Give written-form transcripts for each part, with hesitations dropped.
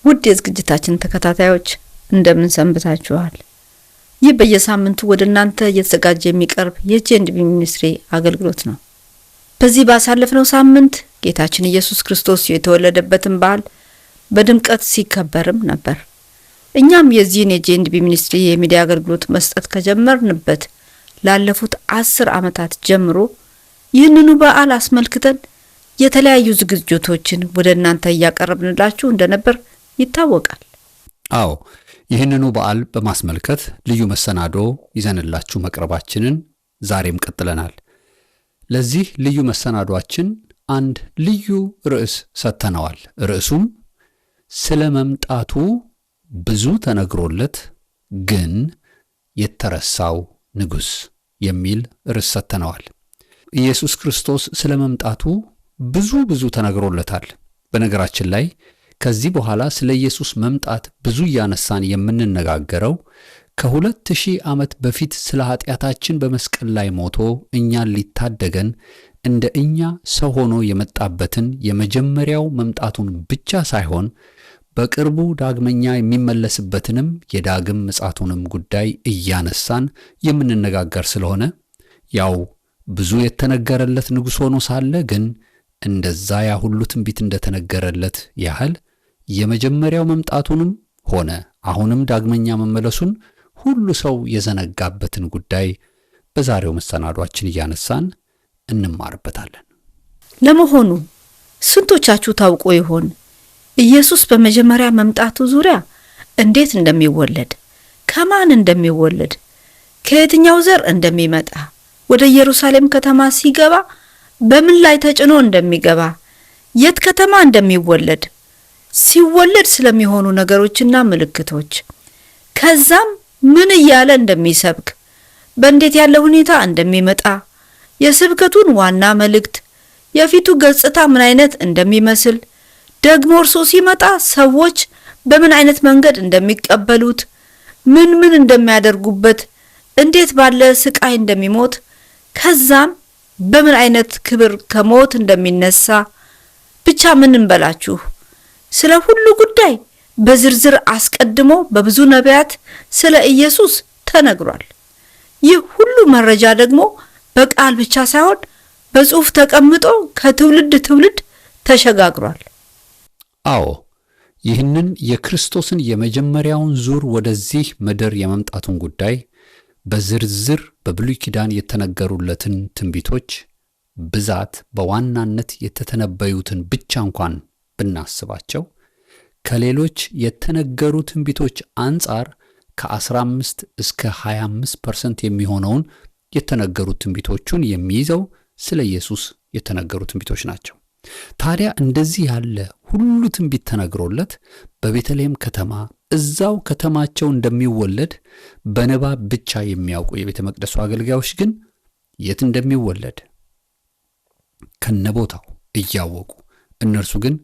ውድ የዝግጅታችን ተከታታዮች እንደምን ሰንብታችኋል? ይህ በየሳምንቱ ወደ እናንተ እየተዘጋጀ የሚቀርብ የጄንዲቢ ሚኒስትሪ አገልግሎት ነው። በዚህ ባሳለፍነው ሳምንት ጌታችን ኢየሱስ ክርስቶስ የተወለደበትን በዓል በድምቀት ሲከበርም ነበር። እኛም የዚህን የጄንዲቢ ሚኒስትሪ የሚዲያ አገልግሎት መስጠት ከጀመርንበት ላለፉት 10 ዓመታት ጀምሮ ይህንኑ በዓል አስመልክተን የተለያዩ ዝግጅቶችን ወደ እናንተ እያቀረብንላችሁ እንደነበር ይታወቃል። አዎ፣ ይህንኑ በዓል በማስመልከት ልዩ መሰናዶ ይዘንላችሁ መቅረባችንን ዛሬም ቀጥለናል። ለዚህ ልዩ መሰናዶአችን አንድ ልዩ ርዕስ ሰጥተነዋል። ርዕሱም ስለ መምጣቱ ብዙ ተነግሮለት ግን የተረሳው ንጉሥ የሚል ርዕስ ሰጥተነዋል። ኢየሱስ ክርስቶስ ስለ መምጣቱ ብዙ ተነግሮለታል። በነገራችን ላይ ከዚህ በኋላ ስለ ኢየሱስ መምጣት ብዙ እያነሳን የምንነጋገረው ከ2000 ዓመት በፊት ስለ ኃጢአታችን በመስቀል ላይ ሞቶ እኛን ሊታደገን እንደ እኛ ሰው ሆኖ የመጣበትን የመጀመሪያው መምጣቱን ብቻ ሳይሆን በቅርቡ ዳግመኛ የሚመለስበትንም የዳግም ምጽአቱንም ጉዳይ እያነሳን የምንነጋገር ስለሆነ ያው ብዙ የተነገረለት ንጉሥ ሆኖ ሳለ ግን እንደዛ ያ ሁሉ ትንቢት እንደተነገረለት ያህል የመጀመሪያው መምጣቱንም ሆነ አሁንም ዳግመኛ መመለሱን ሁሉ ሰው የዘነጋበትን ጉዳይ በዛሬው መሰናዷችን እያነሳን እንማርበታለን። ለመሆኑ ስንቶቻችሁ ታውቁ ይሆን ኢየሱስ በመጀመሪያ መምጣቱ ዙሪያ እንዴት እንደሚወለድ፣ ከማን እንደሚወለድ፣ ከየትኛው ዘር እንደሚመጣ፣ ወደ ኢየሩሳሌም ከተማ ሲገባ በምን ላይ ተጭኖ እንደሚገባ፣ የት ከተማ እንደሚወለድ፣ ሲወለድ ስለሚሆኑ ነገሮችና ምልክቶች፣ ከዛም ምን እያለ እንደሚሰብክ፣ በእንዴት ያለ ሁኔታ እንደሚመጣ፣ የስብከቱን ዋና መልእክት፣ የፊቱ ገጽታ ምን አይነት እንደሚመስል፣ ደግሞ እርሱ ሲመጣ ሰዎች በምን አይነት መንገድ እንደሚቀበሉት፣ ምን እንደሚያደርጉበት፣ እንዴት ባለ ስቃይ እንደሚሞት፣ ከዛም በምን አይነት ክብር ከሞት እንደሚነሳ፣ ብቻ ምን እንበላችሁ ስለ ሁሉ ጉዳይ በዝርዝር አስቀድሞ በብዙ ነቢያት ስለ ኢየሱስ ተነግሯል። ይህ ሁሉ መረጃ ደግሞ በቃል ብቻ ሳይሆን በጽሑፍ ተቀምጦ ከትውልድ ትውልድ ተሸጋግሯል። አዎ፣ ይህንን የክርስቶስን የመጀመሪያውን ዙር ወደዚህ ምድር የመምጣቱን ጉዳይ በዝርዝር በብሉይ ኪዳን የተነገሩለትን ትንቢቶች ብዛት በዋናነት የተተነበዩትን ብቻ እንኳን ብናስባቸው ከሌሎች የተነገሩ ትንቢቶች አንጻር ከ15 እስከ 25% የሚሆነውን የተነገሩት ትንቢቶቹን የሚይዘው ስለ ኢየሱስ የተነገሩ ትንቢቶች ናቸው። ታዲያ እንደዚህ ያለ ሁሉ ትንቢት ተነግሮለት በቤተልሔም ከተማ እዛው ከተማቸው እንደሚወለድ በንባብ ብቻ የሚያውቁ የቤተ መቅደሱ አገልጋዮች ግን የት እንደሚወለድ ከነቦታው እያወቁ እነርሱ ግን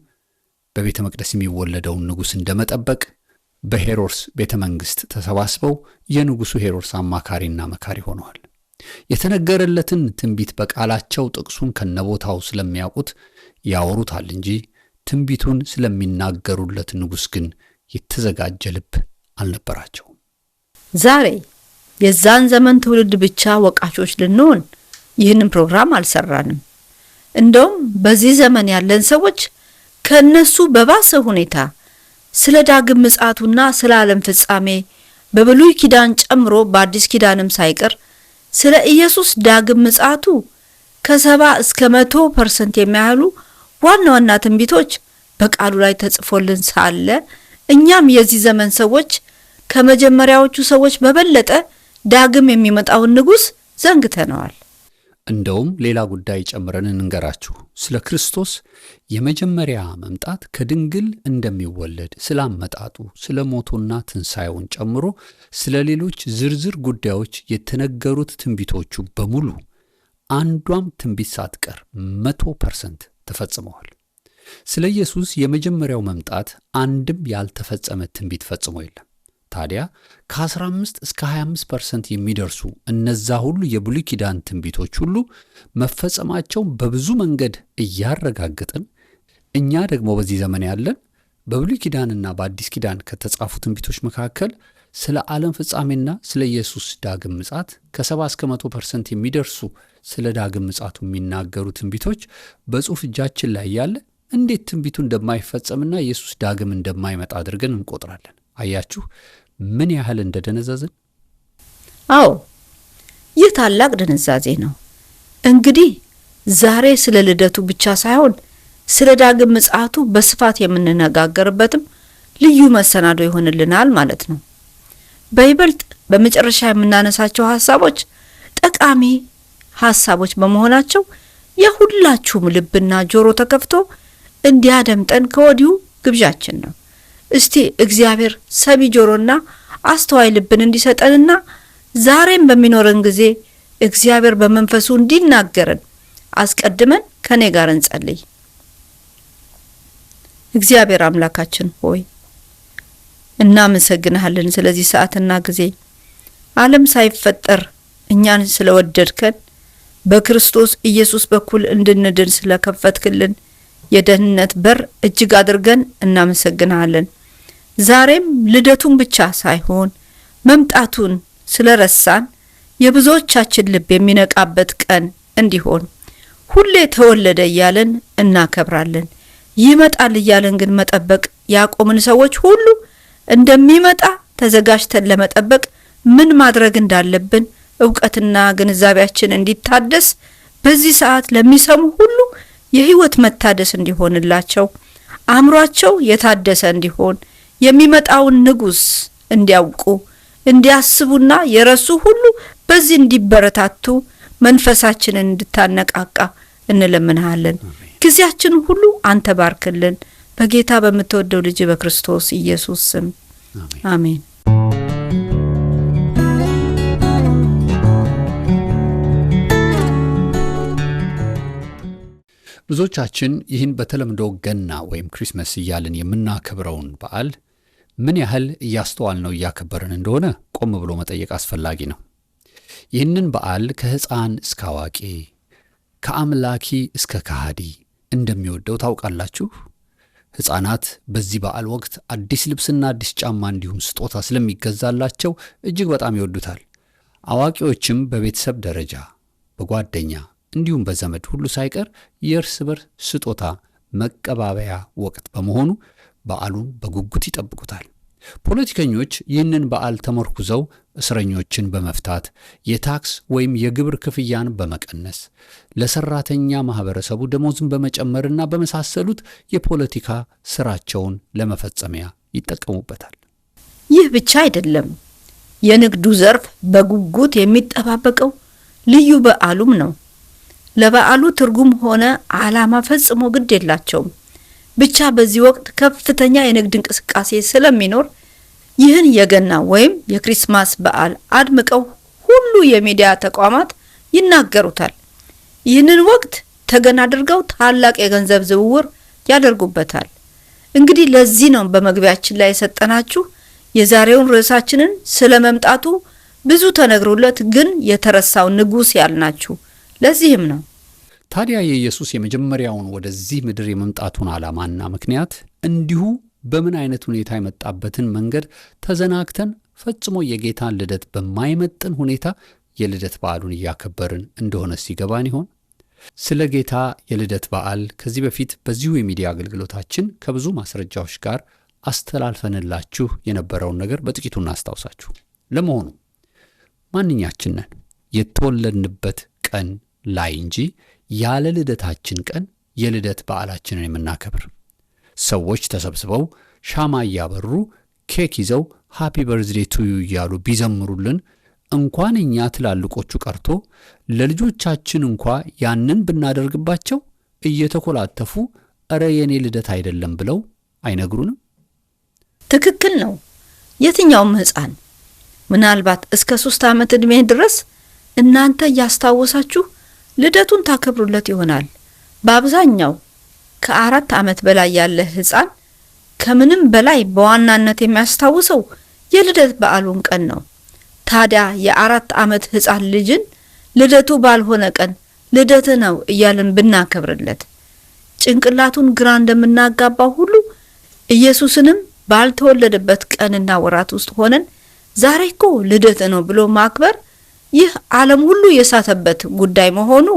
በቤተ መቅደስ የሚወለደውን ንጉሥ እንደመጠበቅ በሄሮድስ ቤተ መንግሥት ተሰባስበው የንጉሡ ሄሮድስ አማካሪና መካሪ ሆነዋል። የተነገረለትን ትንቢት በቃላቸው ጥቅሱን ከነቦታው ስለሚያውቁት ያወሩታል እንጂ ትንቢቱን ስለሚናገሩለት ንጉሥ ግን የተዘጋጀ ልብ አልነበራቸውም። ዛሬ የዛን ዘመን ትውልድ ብቻ ወቃሾች ልንሆን ይህንን ፕሮግራም አልሰራንም። እንደውም በዚህ ዘመን ያለን ሰዎች ከነሱ በባሰ ሁኔታ ስለ ዳግም ምጽአቱና ስለ ዓለም ፍጻሜ በብሉይ ኪዳን ጨምሮ በአዲስ ኪዳንም ሳይቀር ስለ ኢየሱስ ዳግም ምጽአቱ ከ70 እስከ 100% የሚያህሉ ዋና ትንቢቶች በቃሉ ላይ ተጽፎልን ሳለ እኛም የዚህ ዘመን ሰዎች ከመጀመሪያዎቹ ሰዎች በበለጠ ዳግም የሚመጣውን ንጉሥ ዘንግተነዋል። እንደውም ሌላ ጉዳይ ጨምረን እንንገራችሁ። ስለ ክርስቶስ የመጀመሪያ መምጣት ከድንግል እንደሚወለድ ስላመጣጡ፣ ስለ ሞቱና ትንሣኤውን ጨምሮ ስለ ሌሎች ዝርዝር ጉዳዮች የተነገሩት ትንቢቶቹ በሙሉ አንዷም ትንቢት ሳትቀር 100% ተፈጽመዋል። ስለ ኢየሱስ የመጀመሪያው መምጣት አንድም ያልተፈጸመ ትንቢት ፈጽሞ የለም። ታዲያ ከ15 እስከ 25% የሚደርሱ እነዛ ሁሉ የብሉይ ኪዳን ትንቢቶች ሁሉ መፈጸማቸው በብዙ መንገድ እያረጋገጥን እኛ ደግሞ በዚህ ዘመን ያለን በብሉይ ኪዳንና በአዲስ ኪዳን ከተጻፉ ትንቢቶች መካከል ስለ ዓለም ፍጻሜና ስለ ኢየሱስ ዳግም ምጽአት ከ70 እስከ 100% የሚደርሱ ስለ ዳግም ምጽአቱ የሚናገሩ ትንቢቶች በጽሑፍ እጃችን ላይ ያለ እንዴት ትንቢቱ እንደማይፈጸምና ኢየሱስ ዳግም እንደማይመጣ አድርገን እንቆጥራለን? አያችሁ ምን ያህል እንደደነዘዝን። አዎ ይህ ታላቅ ድንዛዜ ነው። እንግዲህ ዛሬ ስለ ልደቱ ብቻ ሳይሆን ስለ ዳግም ምጽአቱ በስፋት የምንነጋገርበትም ልዩ መሰናዶ ይሆንልናል ማለት ነው። በይበልጥ በመጨረሻ የምናነሳቸው ሐሳቦች ጠቃሚ ሐሳቦች በመሆናቸው የሁላችሁም ልብና ጆሮ ተከፍቶ እንዲያደምጠን ከወዲሁ ግብዣችን ነው። እስቲ እግዚአብሔር ሰሚ ጆሮና አስተዋይ ልብን እንዲሰጠንና ዛሬም በሚኖረን ጊዜ እግዚአብሔር በመንፈሱ እንዲናገረን አስቀድመን ከኔ ጋር እንጸልይ። እግዚአብሔር አምላካችን ሆይ እናመሰግንሃለን ስለዚህ ሰዓትና ጊዜ። ዓለም ሳይፈጠር እኛን ስለወደድከን በክርስቶስ ኢየሱስ በኩል እንድንድን ስለከፈትክልን የደህንነት በር እጅግ አድርገን እናመሰግንሃለን። ዛሬም ልደቱን ብቻ ሳይሆን መምጣቱን ስለረሳን የብዙዎቻችን ልብ የሚነቃበት ቀን እንዲሆን ሁሌ ተወለደ እያለን እናከብራለን። ይመጣል እያለን ግን መጠበቅ ያቆምን ሰዎች ሁሉ እንደሚመጣ ተዘጋጅተን ለመጠበቅ ምን ማድረግ እንዳለብን ዕውቀትና ግንዛቤያችን እንዲታደስ በዚህ ሰዓት ለሚሰሙ ሁሉ የሕይወት መታደስ እንዲሆንላቸው አእምሯቸው የታደሰ እንዲሆን የሚመጣውን ንጉሥ እንዲያውቁ እንዲያስቡና የረሱ ሁሉ በዚህ እንዲበረታቱ መንፈሳችንን እንድታነቃቃ እንለምንሃለን። ጊዜያችን ሁሉ አንተ ባርክልን። በጌታ በምትወደው ልጅ በክርስቶስ ኢየሱስ ስም አሜን። ብዙዎቻችን ይህን በተለምዶ ገና ወይም ክሪስመስ እያልን የምናከብረውን በዓል ምን ያህል እያስተዋልነው እያከበርን እንደሆነ ቆም ብሎ መጠየቅ አስፈላጊ ነው። ይህንን በዓል ከሕፃን እስከ አዋቂ ከአምላኪ እስከ ከሃዲ እንደሚወደው ታውቃላችሁ። ሕፃናት በዚህ በዓል ወቅት አዲስ ልብስና አዲስ ጫማ እንዲሁም ስጦታ ስለሚገዛላቸው እጅግ በጣም ይወዱታል። አዋቂዎችም በቤተሰብ ደረጃ በጓደኛ እንዲሁም በዘመድ ሁሉ ሳይቀር የእርስ በርስ ስጦታ መቀባበያ ወቅት በመሆኑ በዓሉን በጉጉት ይጠብቁታል። ፖለቲከኞች ይህንን በዓል ተመርኩዘው እስረኞችን በመፍታት የታክስ ወይም የግብር ክፍያን በመቀነስ ለሰራተኛ ማህበረሰቡ ደሞዝን በመጨመርና በመሳሰሉት የፖለቲካ ስራቸውን ለመፈጸሚያ ይጠቀሙበታል። ይህ ብቻ አይደለም። የንግዱ ዘርፍ በጉጉት የሚጠባበቀው ልዩ በዓሉም ነው። ለበዓሉ ትርጉም ሆነ ዓላማ ፈጽሞ ግድ የላቸውም። ብቻ በዚህ ወቅት ከፍተኛ የንግድ እንቅስቃሴ ስለሚኖር ይህን የገና ወይም የክሪስማስ በዓል አድምቀው ሁሉ የሚዲያ ተቋማት ይናገሩታል። ይህንን ወቅት ተገን አድርገው ታላቅ የገንዘብ ዝውውር ያደርጉበታል። እንግዲህ ለዚህ ነው በመግቢያችን ላይ የሰጠናችሁ የዛሬውን ርዕሳችንን ስለመምጣቱ ብዙ ተነግሮለት ግን የተረሳው ንጉሥ ያልናችሁ ለዚህም ነው። ታዲያ የኢየሱስ የመጀመሪያውን ወደዚህ ምድር የመምጣቱን ዓላማና ምክንያት እንዲሁ በምን አይነት ሁኔታ የመጣበትን መንገድ ተዘናግተን ፈጽሞ የጌታን ልደት በማይመጥን ሁኔታ የልደት በዓሉን እያከበርን እንደሆነ ሲገባን ይሆን? ስለ ጌታ የልደት በዓል ከዚህ በፊት በዚሁ የሚዲያ አገልግሎታችን ከብዙ ማስረጃዎች ጋር አስተላልፈንላችሁ የነበረውን ነገር በጥቂቱ እናስታውሳችሁ። ለመሆኑ ማንኛችን ነን የተወለድንበት ቀን ላይ እንጂ ያለ ልደታችን ቀን የልደት በዓላችንን የምናከብር? ሰዎች ተሰብስበው ሻማ እያበሩ ኬክ ይዘው ሃፒ በርዝዴ ቱ ዩ እያሉ ቢዘምሩልን እንኳን እኛ ትላልቆቹ ቀርቶ ለልጆቻችን እንኳ ያንን ብናደርግባቸው እየተኮላተፉ እረ የኔ ልደት አይደለም ብለው አይነግሩንም? ትክክል ነው። የትኛውም ሕፃን ምናልባት እስከ 3 ዓመት ዕድሜ ድረስ እናንተ ያስታወሳችሁ ልደቱን ታከብሩለት ይሆናል። በአብዛኛው ከ4 ዓመት በላይ ያለ ሕፃን ከምንም በላይ በዋናነት የሚያስታውሰው የልደት በዓሉን ቀን ነው። ታዲያ የ4 ዓመት ሕፃን ልጅን ልደቱ ባልሆነ ቀን ልደት ነው እያልን ብናከብርለት ጭንቅላቱን ግራ እንደምናጋባው ሁሉ ኢየሱስንም ባልተወለደበት ቀንና ወራት ውስጥ ሆነን ዛሬ እኮ ልደት ነው ብሎ ማክበር ይህ ዓለም ሁሉ የሳተበት ጉዳይ መሆኑ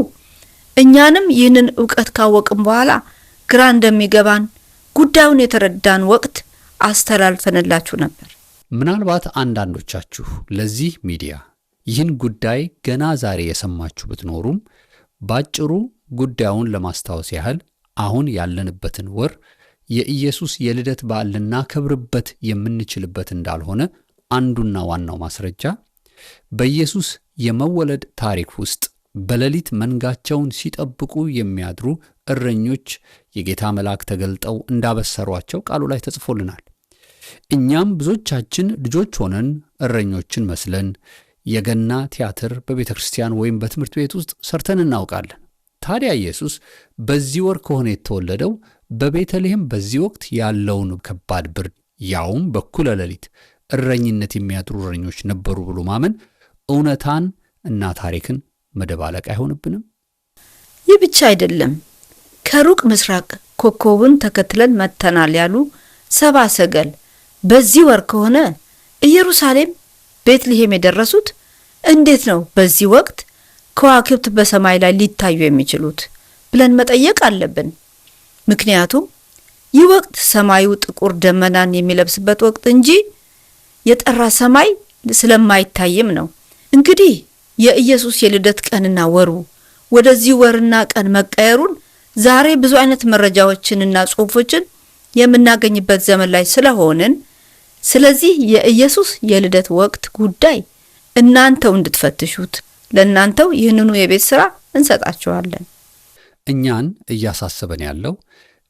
እኛንም ይህንን ዕውቀት ካወቅን በኋላ ግራ እንደሚገባን ጉዳዩን የተረዳን ወቅት አስተላልፈንላችሁ ነበር። ምናልባት አንዳንዶቻችሁ ለዚህ ሚዲያ ይህን ጉዳይ ገና ዛሬ የሰማችሁ ብትኖሩም ባጭሩ ጉዳዩን ለማስታወስ ያህል አሁን ያለንበትን ወር የኢየሱስ የልደት በዓል ልናከብርበት የምንችልበት እንዳልሆነ አንዱና ዋናው ማስረጃ በኢየሱስ የመወለድ ታሪክ ውስጥ በሌሊት መንጋቸውን ሲጠብቁ የሚያድሩ እረኞች የጌታ መልአክ ተገልጠው እንዳበሰሯቸው ቃሉ ላይ ተጽፎልናል። እኛም ብዙዎቻችን ልጆች ሆነን እረኞችን መስለን የገና ቲያትር በቤተ ክርስቲያን ወይም በትምህርት ቤት ውስጥ ሰርተን እናውቃለን። ታዲያ ኢየሱስ በዚህ ወር ከሆነ የተወለደው በቤተልሔም በዚህ ወቅት ያለውን ከባድ ብርድ ያውም በኩለ ሌሊት እረኝነት የሚያድሩ እረኞች ነበሩ ብሎ ማመን እውነታን እና ታሪክን መደባለቅ አይሆንብንም? ይህ ብቻ አይደለም። ከሩቅ ምስራቅ ኮከቡን ተከትለን መተናል ያሉ ሰባ ሰገል በዚህ ወር ከሆነ ኢየሩሳሌም ቤትልሔም የደረሱት እንዴት ነው በዚህ ወቅት ከዋክብት በሰማይ ላይ ሊታዩ የሚችሉት ብለን መጠየቅ አለብን። ምክንያቱም ይህ ወቅት ሰማዩ ጥቁር ደመናን የሚለብስበት ወቅት እንጂ የጠራ ሰማይ ስለማይታይም ነው። እንግዲህ የኢየሱስ የልደት ቀንና ወሩ ወደዚህ ወርና ቀን መቀየሩን ዛሬ ብዙ አይነት መረጃዎችንና ጽሑፎችን የምናገኝበት ዘመን ላይ ስለሆንን ስለዚህ የኢየሱስ የልደት ወቅት ጉዳይ እናንተው እንድትፈትሹት ለእናንተው ይህንኑ የቤት ሥራ እንሰጣችኋለን። እኛን እያሳሰበን ያለው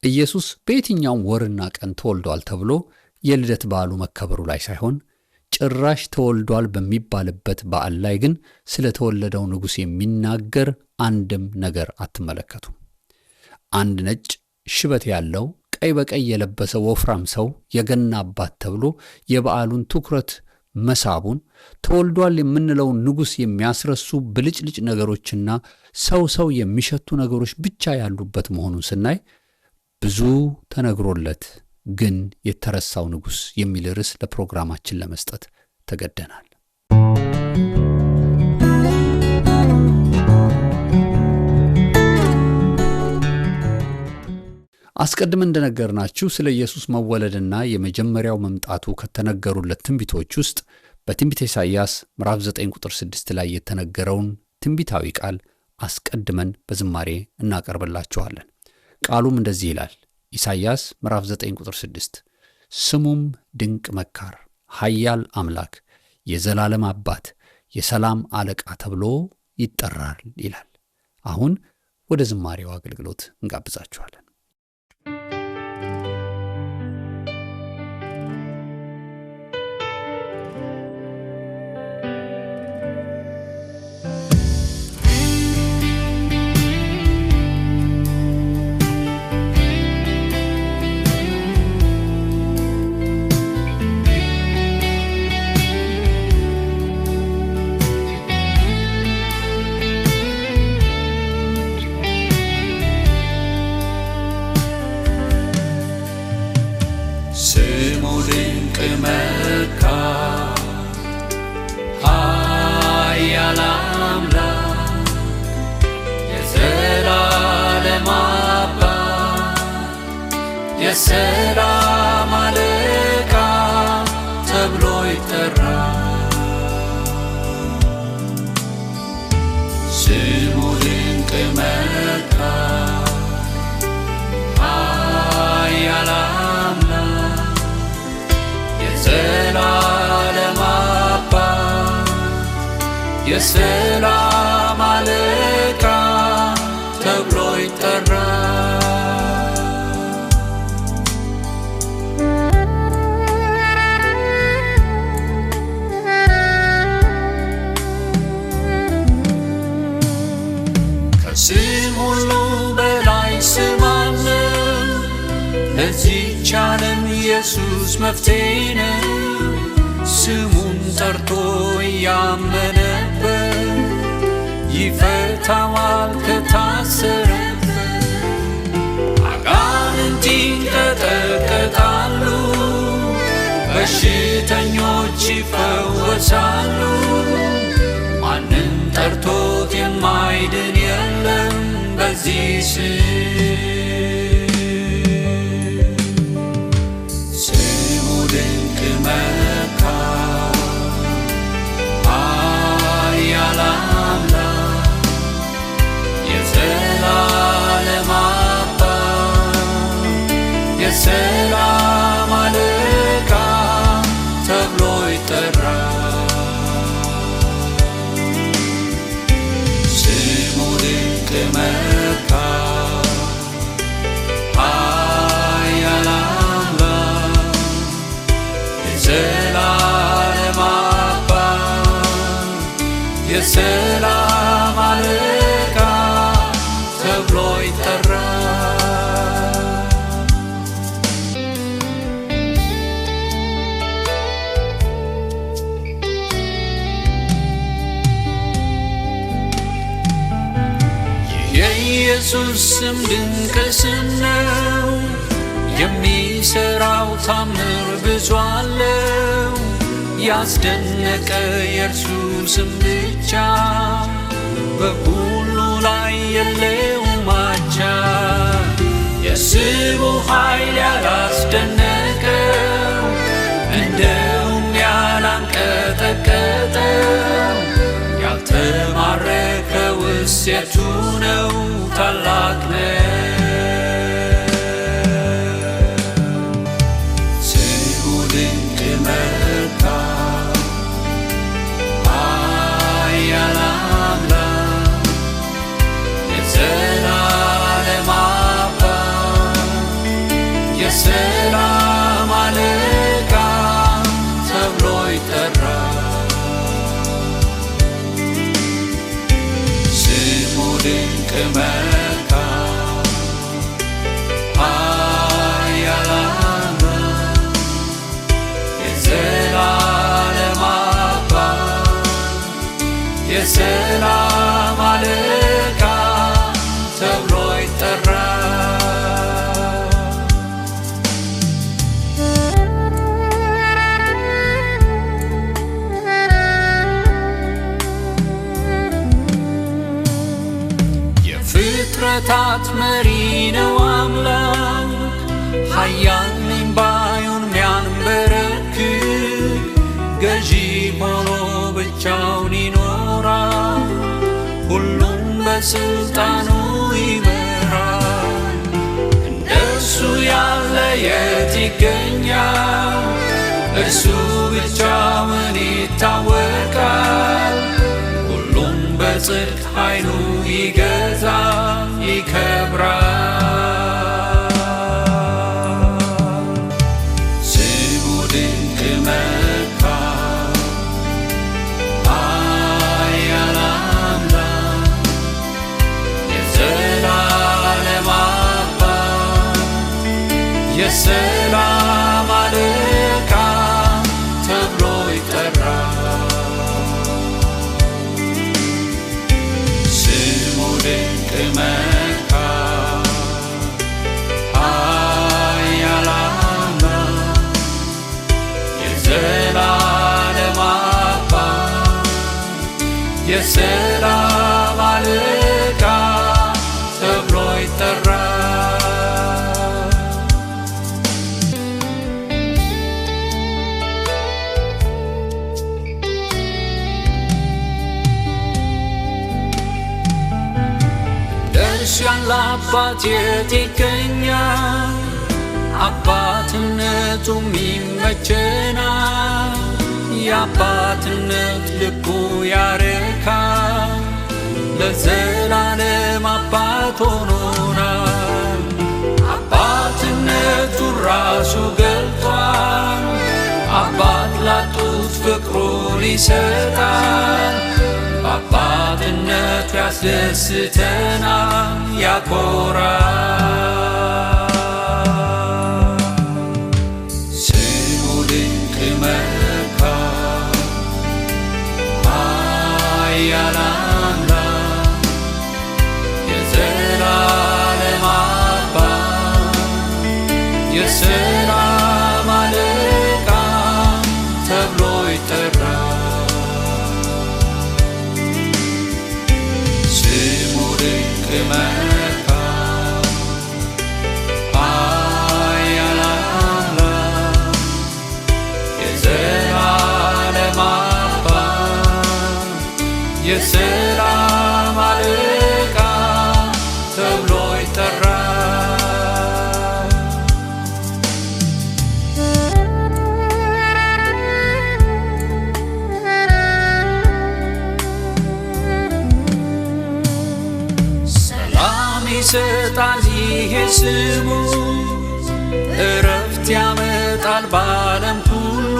ኢየሱስ በየትኛውም ወርና ቀን ተወልዷል ተብሎ የልደት በዓሉ መከበሩ ላይ ሳይሆን ጭራሽ ተወልዷል በሚባልበት በዓል ላይ ግን ስለተወለደው ንጉሥ የሚናገር አንድም ነገር አትመለከቱም። አንድ ነጭ ሽበት ያለው ቀይ በቀይ የለበሰ ወፍራም ሰው የገና አባት ተብሎ የበዓሉን ትኩረት መሳቡን ተወልዷል የምንለውን ንጉሥ የሚያስረሱ ብልጭልጭ ነገሮችና ሰው የሚሸቱ ነገሮች ብቻ ያሉበት መሆኑን ስናይ ብዙ ተነግሮለት ግን የተረሳው ንጉሥ የሚል ርዕስ ለፕሮግራማችን ለመስጠት ተገደናል። አስቀድመን እንደነገርናችሁ ስለ ኢየሱስ መወለድና የመጀመሪያው መምጣቱ ከተነገሩለት ትንቢቶች ውስጥ በትንቢተ ኢሳይያስ ምዕራፍ 9 ቁጥር 6 ላይ የተነገረውን ትንቢታዊ ቃል አስቀድመን በዝማሬ እናቀርብላችኋለን። ቃሉም እንደዚህ ይላል። ኢሳይያስ ምዕራፍ 9 ቁጥር 6 ስሙም ድንቅ መካር፣ ኃያል አምላክ፣ የዘላለም አባት፣ የሰላም አለቃ ተብሎ ይጠራል ይላል። አሁን ወደ ዝማሬው አገልግሎት እንጋብዛችኋለን። የሰላም አለቃ ተብሎ ይጠራል። ስሙ ድንቅ መካር፣ ኃያል አምላክ፣ የዘላለም አባት፣ የሰላም አለቃ ተብሎ ይጠራል። ስም ሁሉ በላይ ስም አለ፣ ለዚህች ዓለም ኢየሱስ መፍትሔ ነው። ስሙን ጠርቶ እያመነበት ይፈታዋል ከታሰረበት። አጋንንት ይንቀጠቀጣሉ ይፈወሳሉ። ማንም ጠርቶት የማይድን የለም በዚህ ስሙ ድንቅ መካር ኃያል አምላክ የዘላለም አባት የሰላም አለቃ ተብሎ ይጠራል። ስሙ ድንቅ መካር ኃያል አምላክ የዘላለም አባት የሰላም አለቃ ተብሎ ይጠራል። የኢየሱስ ስም ድንቅ ስም ነው። የሚሠራው ታምር ብዙ አለው። ያስደነቀ የእርሱ ስም ብቻ በሁሉ ላይ የለውም አቻ። የስሙ ኃይል ያላስደነቀው እንደውም ያላንቀጠቀጠው ያልተማረከውስ የቱ ነው? ታላቅ ነው ስሙ ድንቅ መካር ኃያል አምላክ የዘላለም አባት የሰላም አለቃ ተብሎ ይጠራል። ስሙ ድንቅ መካር ኃያል አምላክ የዘላለም አባት የሰላም አለቃ ተብሎ ይጠራል። የፍጥረታት መሪ ነው አምላክ ኃያል ነኝ ባዩን ሚያንበረክክ ገዢ ሆኖ ብቻውን ይኖራል። ሁሉም በስልጣኑ ይመራል። እንደሱ ያለ የት ይገኛል? እርሱ ብቻውን ይታወቃል። ሁሉም በጽድቅ ኃይሉ ይገዛል ይከብራል። ስሙ ድንቅ መካር ኃያል አምላክ የዘላለም አባት የሰላም አለቃ ተብሎ ይጠራል። ስሙ ድንቅ መካር ኃያል አምላክ የዘላለም አባት የሰላም አለቃ ተብሎ ይጠራል። እንደርሱ ያለ አባት የት ይገኛል? አባትነቱም ይመቸናል። የአባትነት ልቡ ያረካል። ለዘላለም አባት ሆኖናል። አባትነቱ ራሱ ገልጧል። አባት ላጡት ፍቅሩን ይሰጣል። በአባትነቱ ያስደስተናል ያኮራል። ስሙ ድንቅ መካር ኃያል አምላክ የዘላለም አባት የሰላም አለቃ ተብሎ ይጠራል። የሰላም አለቃ ተብሎ ይጠራል። ሰላም ይሰጣል ይሄ ስሙ፣ እረፍት ያመጣል በዓለም ሁሉ።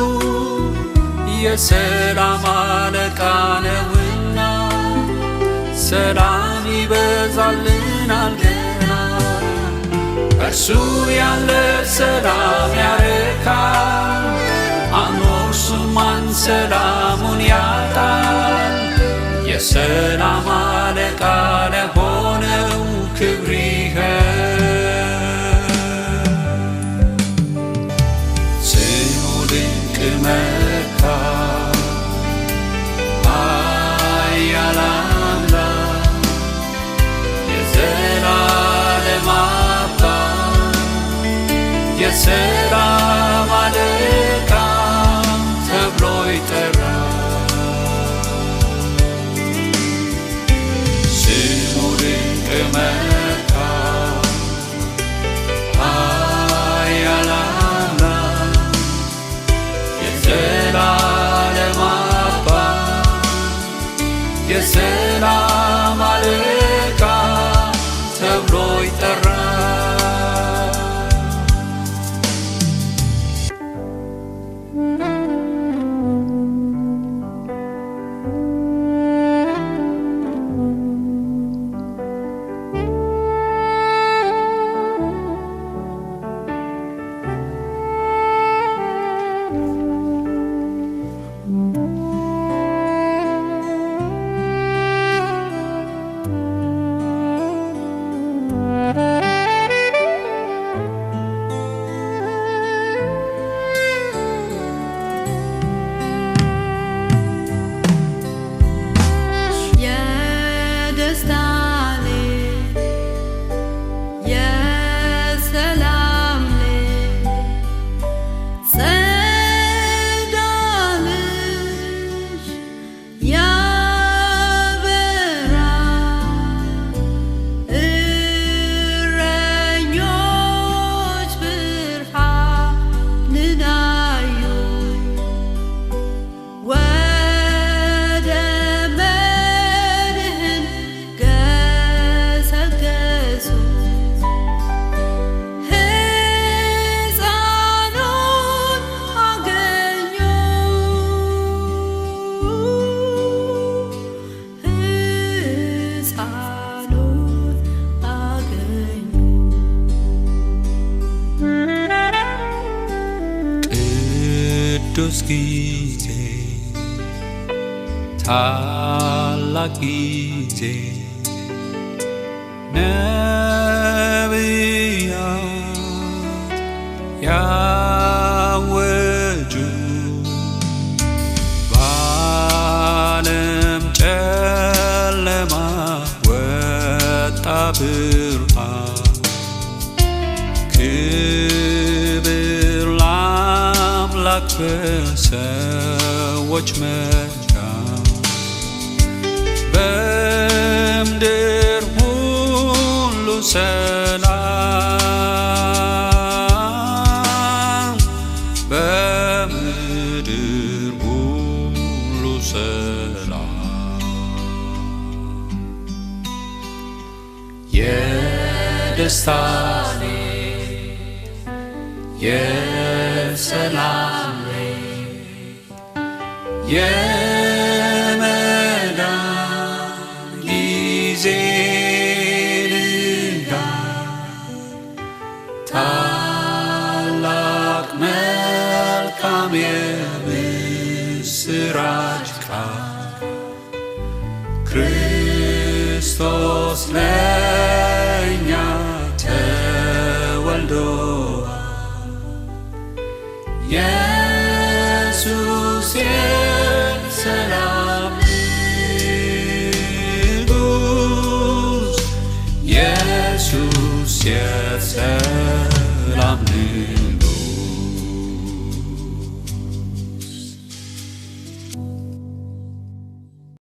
የሰላም አለቃ ነውና ሰላም ይበዛልናል ገና። እርሱ ያለ ሰላም ያረካል፣ አምኖ እርሱን ማን ሰላሙን ያጣል? የሰላም አለቃ ለሆነው ክብር ይሁን። ስሙ ድንቅ መካር ኃያል አምላክ የዘላለም አባት የሰላም አለቃ ተብሎ ይጠራል። ስሙ ድንቅ መካር ኃያል አምላክ የዘላለም አባት የሰላም አለቃ ተብሎ ይጠራል። ቅዱስ ጊዜ ታላቅ ጊዜ ነቢያት ያወጁ በዓለም ጨለማ ወጣ ብርሃን። ክብር ለአምላክ በሰዎች መካከል በምድር ሁሉ ሰላም በምድር ሁሉ ሰላም። የደስታ የሰላም የመዳን ጊዜ ልጋ ታላቅ መልካም የምስራች ቃል ክርስቶስ ለእኛ ተወልዶ ኢየሱስ